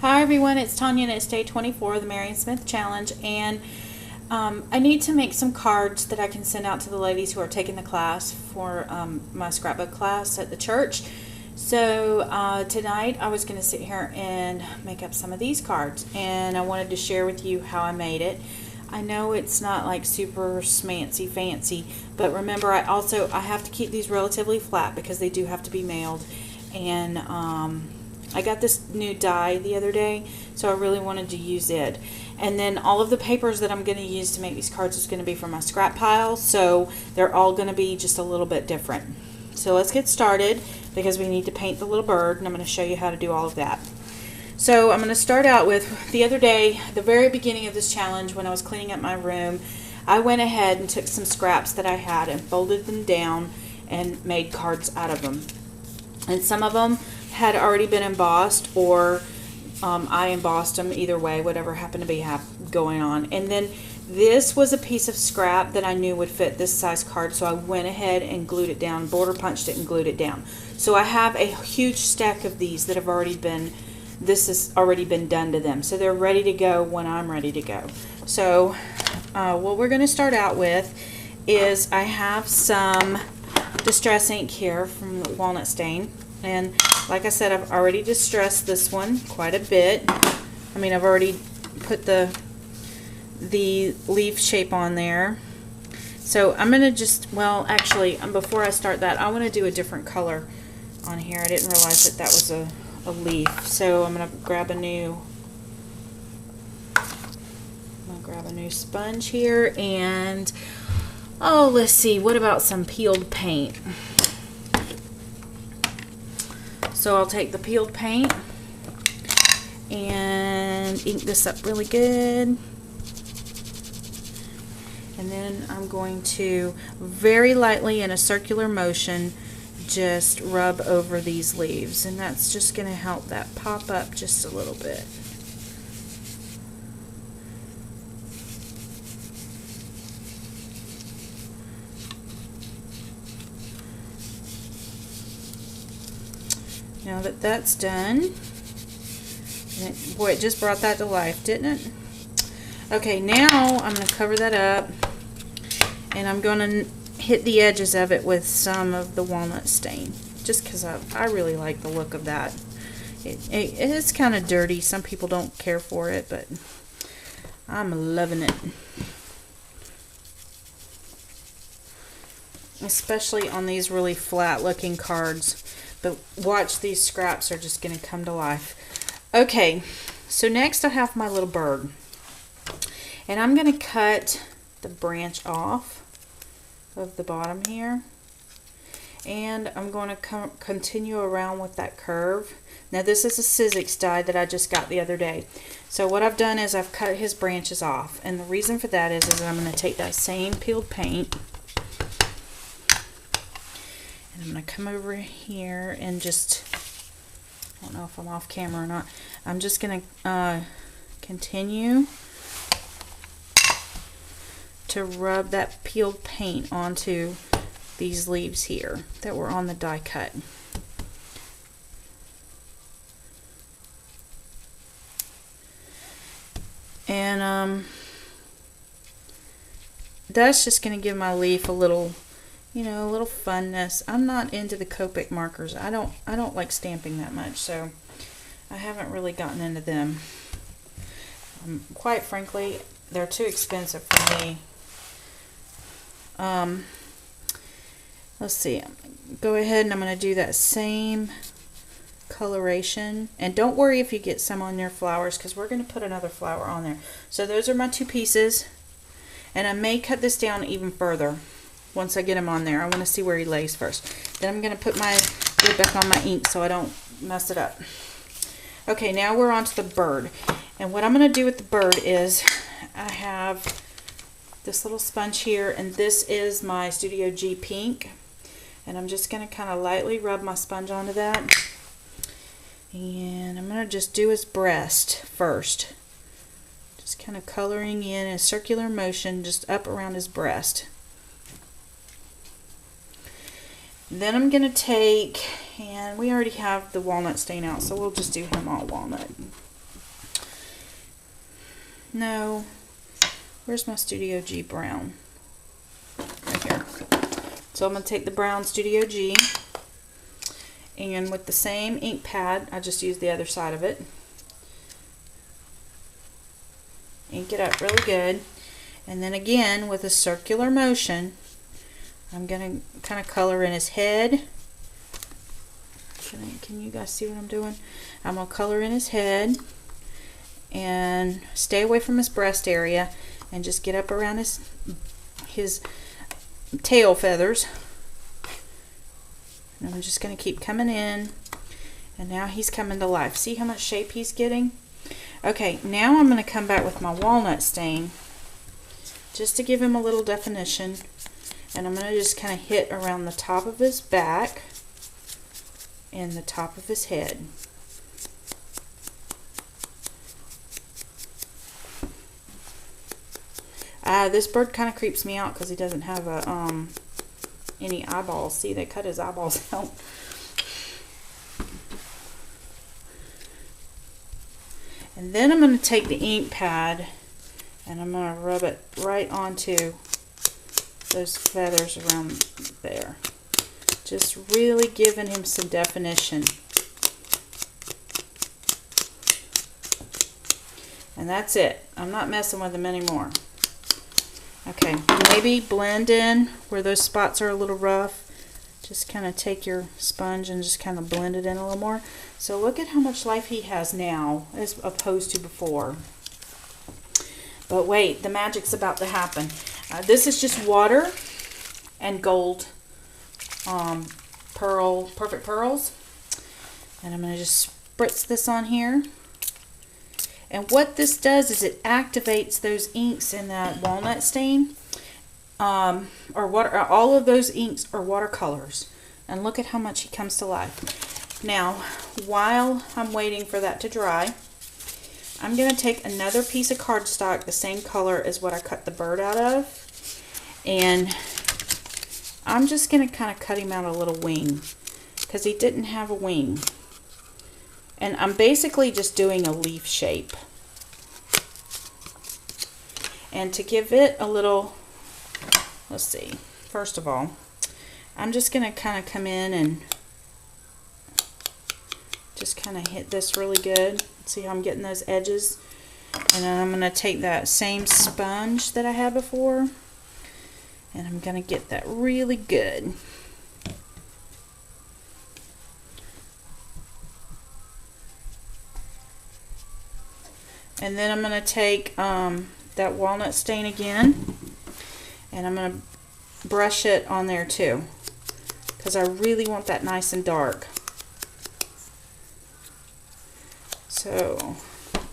Hi everyone, it's Tonya and it's day 24 of the Marion Smith Challenge, and I need to make some cards that I can send out to the ladies who are taking the class for my scrapbook class at the church. So tonight I was going to sit here and make up some of these cards, and I wanted to share with you how I made it. I know it's not like super smancy fancy, but remember I have to keep these relatively flat because they do have to be mailed. And I got this new die the other day, so I really wanted to use it. And then all of the papers that I'm going to use to make these cards is going to be from my scrap pile, so they're all going to be just a little bit different. So let's get started because we need to paint the little bird, and I'm going to show you how to do all of that. So I'm going to start out with the other day, the very beginning of this challenge, when I was cleaning up my room, I went ahead and took some scraps that I had and folded them down and made cards out of them. And some of them had already been embossed, or I embossed them, either way, whatever happened to be going on. And then this was a piece of scrap that I knew would fit this size card, so I went ahead and glued it down, border punched it and glued it down. So I have a huge stack of these that have already been, this has already been done to them. So they're ready to go when I'm ready to go. So what we're going to start out with is I have some distress ink here from the walnut stain, and like I said, I've already distressed this one quite a bit. I mean, I've already put the leaf shape on there. So I'm gonna just, well, actually, before I start that, I want to do a different color on here. I didn't realize that that was a leaf, so I'm gonna grab a new sponge here, and oh, let's see, what about some peeled paint? So I'll take the peeled paint and ink this up really good. And then I'm going to very lightly, in a circular motion, just rub over these leaves. And that's just going to help that pop up just a little bit. Now that that's done, and boy, it just brought that to life, didn't it? Okay, now I'm going to cover that up, and I'm going to hit the edges of it with some of the walnut stain, just because I really like the look of that. It is kind of dirty. Some people don't care for it, but I'm loving it. Especially on these really flat looking cards. But watch, these scraps are just going to come to life. Okay, so next I have my little bird. And I'm going to cut the branch off of the bottom here. And I'm going to continue around with that curve. Now this is a Sizzix die that I just got the other day. So what I've done is I've cut his branches off. And the reason for that is that I'm going to take that same peeled paint, and I'm going to come over here and just, I don't know if I'm off camera or not, I'm just going to continue to rub that peeled paint onto these leaves here that were on the die cut. And that's just going to give my leaf a little, you know, a little funness. I'm not into the Copic markers. I don't like stamping that much, so I haven't really gotten into them. Quite frankly, they're too expensive for me. Let's see. Go ahead and I'm going to do that same coloration. And don't worry if you get some on your flowers, because we're going to put another flower on there. So those are my two pieces. And I may cut this down even further once I get him on there. I want to see where he lays first. Then I'm going to put my lid back on my ink so I don't mess it up. Okay, now we're on to the bird. And what I'm going to do with the bird is I have this little sponge here, and this is my Studio G pink. And I'm just going to kind of lightly rub my sponge onto that. And I'm going to just do his breast first. Just kind of coloring in a circular motion just up around his breast. Then I'm going to take, and we already have the walnut stain out, so we'll just do him all walnut. No. Where's my Studio G brown? Right here. So I'm going to take the brown Studio G, and with the same ink pad, I just use the other side of it. Ink it up really good. And then again, with a circular motion, I'm going to kind of color in his head. Can you guys see what I'm doing? I'm going to color in his head and stay away from his breast area and just get up around his tail feathers. And I'm just going to keep coming in, and now he's coming to life. See how much shape he's getting? Okay, now I'm going to come back with my walnut stain just to give him a little definition, and I'm going to just kind of hit around the top of his back and the top of his head. This bird kind of creeps me out because he doesn't have any eyeballs. See, they cut his eyeballs out. And then I'm going to take the ink pad and I'm going to rub it right onto those feathers around there. Just really giving him some definition. And that's it. I'm not messing with him anymore. Okay, maybe blend in where those spots are a little rough. Just kind of take your sponge and just kind of blend it in a little more. So look at how much life he has now as opposed to before. But wait, the magic's about to happen. This is just water and gold perfect pearls. And I'm going to just spritz this on here. And what this does is it activates those inks in that walnut stain. All of those inks are watercolors. And look at how much he comes to life. Now, while I'm waiting for that to dry, I'm going to take another piece of cardstock, the same color as what I cut the bird out of. And I'm just going to kind of cut him out a little wing, because he didn't have a wing. And I'm basically just doing a leaf shape. And to give it a little, let's see, first of all, I'm just going to kind of come in and just kind of hit this really good. See how I'm getting those edges? And then I'm going to take that same sponge that I had before, and I'm going to get that really good. And then I'm going to take that walnut stain again, and I'm going to brush it on there too, because I really want that nice and dark. So,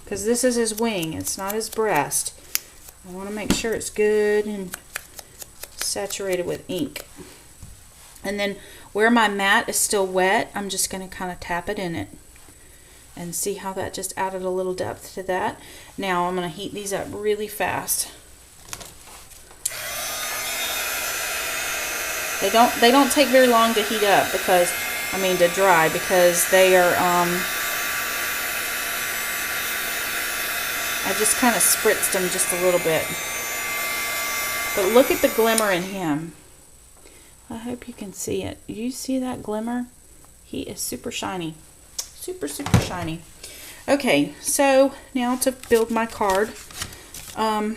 because this is his wing, it's not his breast. I want to make sure it's good and saturated with ink. And then where my mat is still wet, I'm just going to kind of tap it in it. And see how that just added a little depth to that. Now I'm going to heat these up really fast. They don't take very long to heat up to dry, because they are I just kind of spritzed them just a little bit. But look at the glimmer in him. I hope you can see it. You see that glimmer? He is super shiny. Super, super shiny. Okay, so now to build my card. I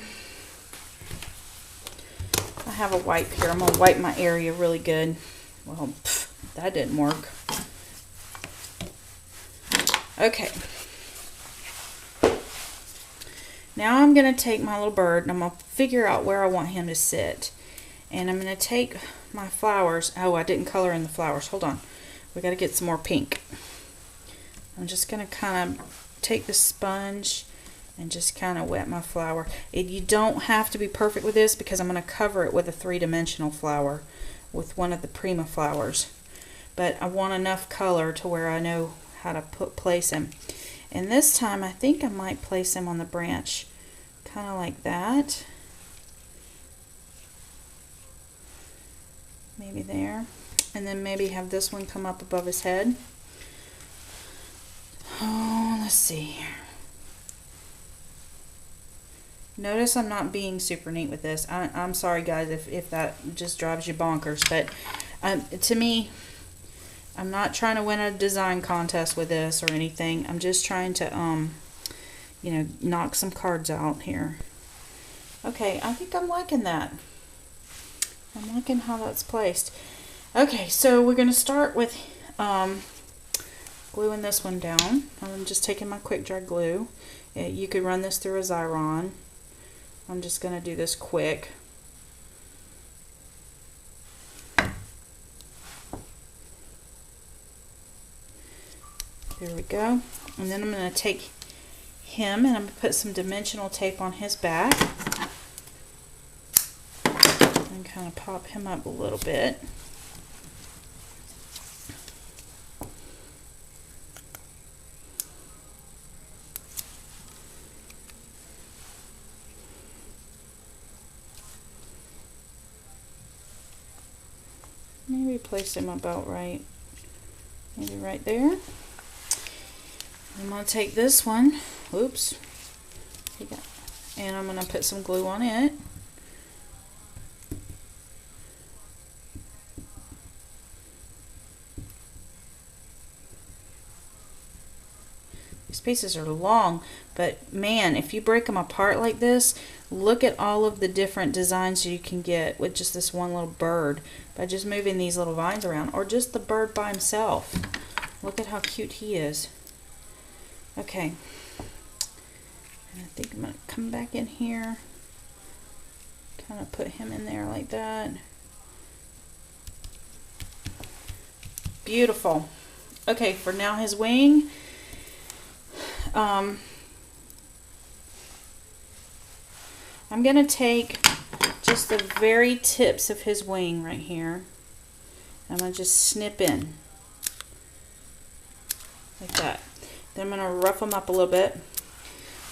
have a wipe here. I'm going to wipe my area really good. Well, that didn't work. Okay. Now I'm going to take my little bird and I'm going to figure out where I want him to sit. And I'm going to take my flowers. Oh, I didn't color in the flowers. Hold on. We got to get some more pink. I'm just going to kind of take the sponge and just kind of wet my flower. You don't have to be perfect with this, because I'm going to cover it with a 3-dimensional flower, with one of the Prima flowers. But I want enough color to where I know how to place him. And this time I think I might place him on the branch, kind of like that. Maybe there. And then maybe have this one come up above his head. Oh, let's see here. Notice I'm not being super neat with this. I'm sorry guys if that just drives you bonkers, but to me, I'm not trying to win a design contest with this or anything. I'm just trying to, you know, knock some cards out here. Okay, I think I'm liking that. I'm liking how that's placed. Okay, so we're going to start with gluing this one down. I'm just taking my quick dry glue. You could run this through a Xyron. I'm just going to do this quick. There we go. And then I'm going to take him and I'm going to put some dimensional tape on his back. And kind of pop him up a little bit. Maybe place him about right. Maybe right there. I'm going to take this one, oops, and I'm going to put some glue on it. These pieces are long, but man, if you break them apart like this, look at all of the different designs you can get with just this one little bird by just moving these little vines around, or just the bird by himself. Look at how cute he is. Okay, and I think I'm going to come back in here, kind of put him in there like that. Beautiful. Okay, for now his wing, I'm going to take just the very tips of his wing right here. I'm going to just snip in like that. Then I'm going to rough them up a little bit,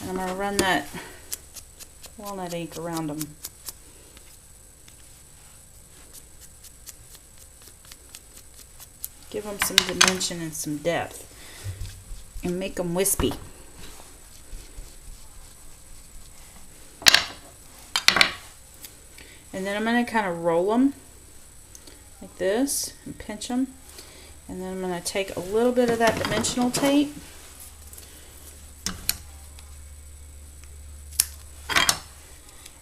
and I'm going to run that walnut ink around them. Give them some dimension and some depth, and make them wispy. And then I'm going to kind of roll them like this and pinch them. And then I'm going to take a little bit of that dimensional tape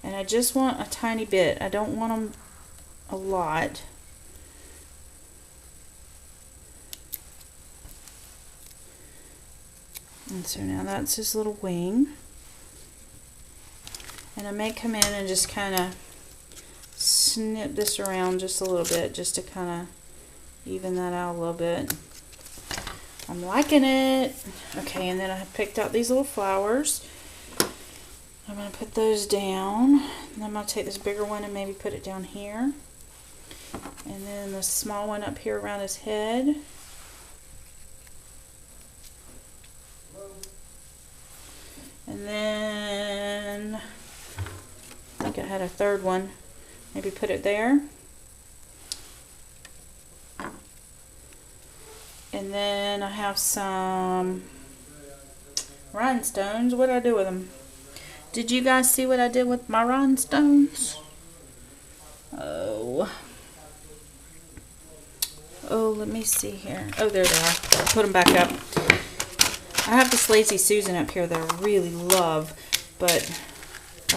and I just want a tiny bit. I don't want them a lot. And so now that's his little wing. And I may come in and just kind of snip this around just a little bit, just to kind of even that out a little bit. I'm liking it. Okay, and then I picked out these little flowers. I'm going to put those down. And I'm going to take this bigger one and maybe put it down here. And then the small one up here around his head. And then I think I had a third one. Maybe put it there. And then I have some rhinestones. What did I do with them? Did you guys see what I did with my rhinestones? Oh, let me see here. Oh, there they are. I'll put them back up. I have this Lazy Susan up here that I really love, but I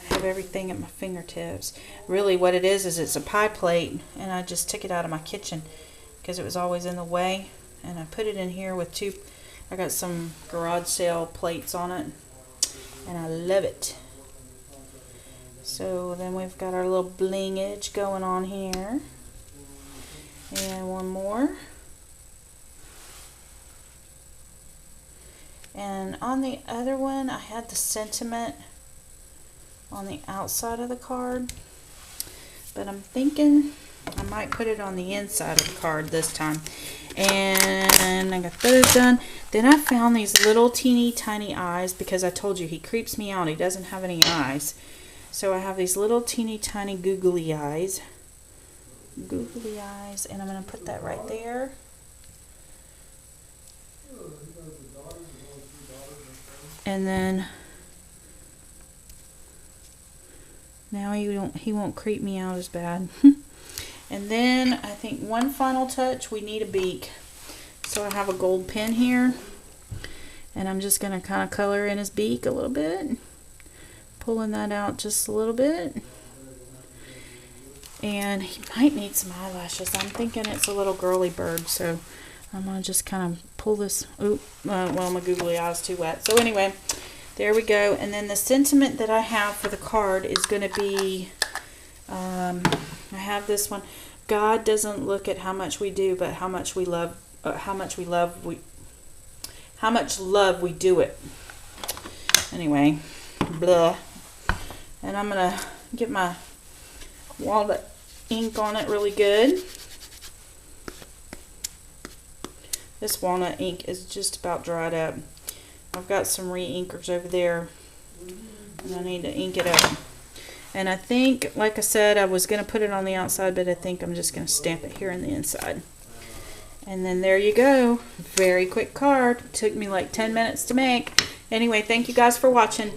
have everything at my fingertips. Really what it is it's a pie plate, and I just took it out of my kitchen because it was always in the way, and I put it in here with I got some garage sale plates on it, and I love it. So then we've got our little blingage going on here, and one more. And on the other one, I had the sentiment on the outside of the card, but I'm thinking I might put it on the inside of the card this time. And I got those done. Then I found these little teeny tiny eyes, because I told you he creeps me out. He doesn't have any eyes. So I have these little teeny tiny googly eyes. Googly eyes, and I'm going to put that right there. And then Now he won't creep me out as bad. And then I think one final touch, we need a beak. So I have a gold pen here, and I'm just going to kind of color in his beak a little bit, pulling that out just a little bit. And he might need some eyelashes. I'm thinking it's a little girly bird, so I'm going to just kind of pull this. Oop, well, my googly eye's too wet. So anyway, there we go. And then the sentiment that I have for the card is going to be, I have this one. God doesn't look at how much we do, but how much love we do it. Anyway, blah. And I'm going to get my walnut ink on it really good. This walnut ink is just about dried up. I've got some re-inkers over there, and I need to ink it up. And I think, like I said, I was going to put it on the outside, but I think I'm just going to stamp it here on the inside. And then there you go. Very quick card. Took me like 10 minutes to make. Anyway, thank you guys for watching.